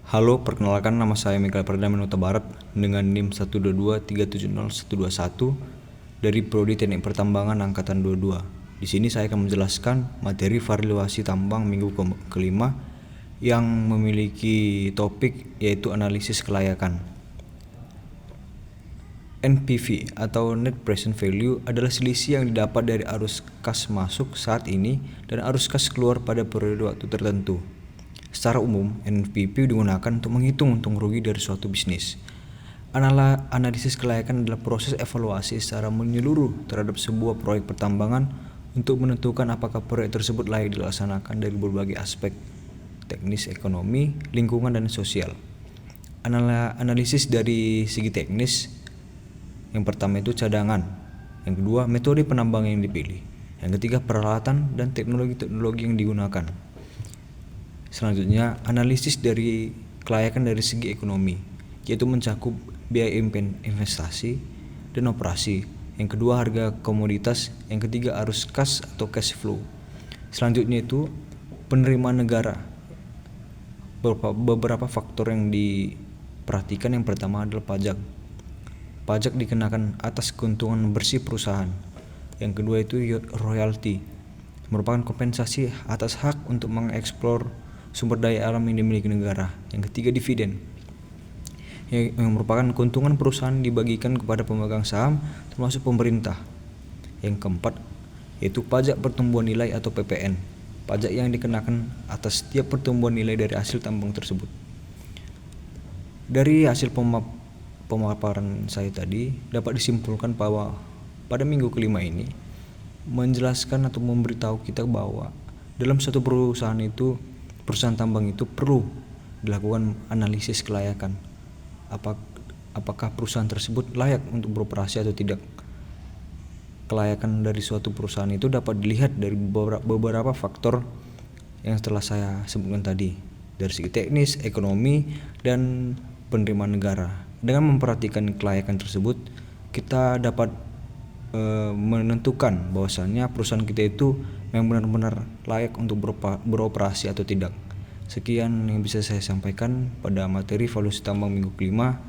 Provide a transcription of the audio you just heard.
Halo, perkenalkan nama saya Mikael Perdana Huta Barat dengan NIM 122370121 dari Prodi Teknik Pertambangan Angkatan 22. Di sini saya akan menjelaskan materi valuasi tambang minggu kelima yang memiliki topik yaitu analisis kelayakan. NPV atau Net Present Value adalah selisih yang didapat dari arus kas masuk saat ini dan arus kas keluar pada periode waktu tertentu. Secara umum, NPV digunakan untuk menghitung untung rugi dari suatu bisnis. Analisis kelayakan adalah proses evaluasi secara menyeluruh terhadap sebuah proyek pertambangan untuk menentukan apakah proyek tersebut layak dilaksanakan dari berbagai aspek teknis, ekonomi, lingkungan, dan sosial. Analisis dari segi teknis, yang pertama itu cadangan, yang kedua metode penambangan yang dipilih, yang ketiga peralatan dan teknologi yang digunakan. Selanjutnya, analisis dari kelayakan dari segi ekonomi, yaitu mencakup biaya investasi dan operasi. Yang kedua, harga komoditas. Yang ketiga, arus kas atau cash flow. Selanjutnya itu penerimaan negara. Beberapa faktor yang diperhatikan, yang pertama adalah pajak. Pajak dikenakan atas keuntungan bersih perusahaan. Yang kedua itu royalti, merupakan kompensasi atas hak untuk mengeksplor sumber daya alam yang dimiliki negara. Yang ketiga dividen, yang merupakan keuntungan perusahaan dibagikan kepada pemegang saham termasuk pemerintah. Yang keempat yaitu pajak pertumbuhan nilai atau PPN, pajak yang dikenakan atas setiap pertumbuhan nilai dari hasil tambang tersebut. Dari hasil pemaparan saya tadi dapat disimpulkan bahwa pada minggu kelima ini menjelaskan atau memberitahu kita bahwa dalam satu perusahaan tambang itu perlu dilakukan analisis kelayakan. Apakah perusahaan tersebut layak untuk beroperasi atau tidak. Kelayakan dari suatu perusahaan itu dapat dilihat dari beberapa faktor yang telah saya sebutkan tadi, dari segi teknis, ekonomi, dan penerimaan negara. Dengan memperhatikan kelayakan tersebut, kita dapat menentukan bahwasannya perusahaan kita itu yang benar-benar layak untuk beroperasi atau tidak. Sekian yang bisa saya sampaikan pada materi valuasi tambang minggu kelima.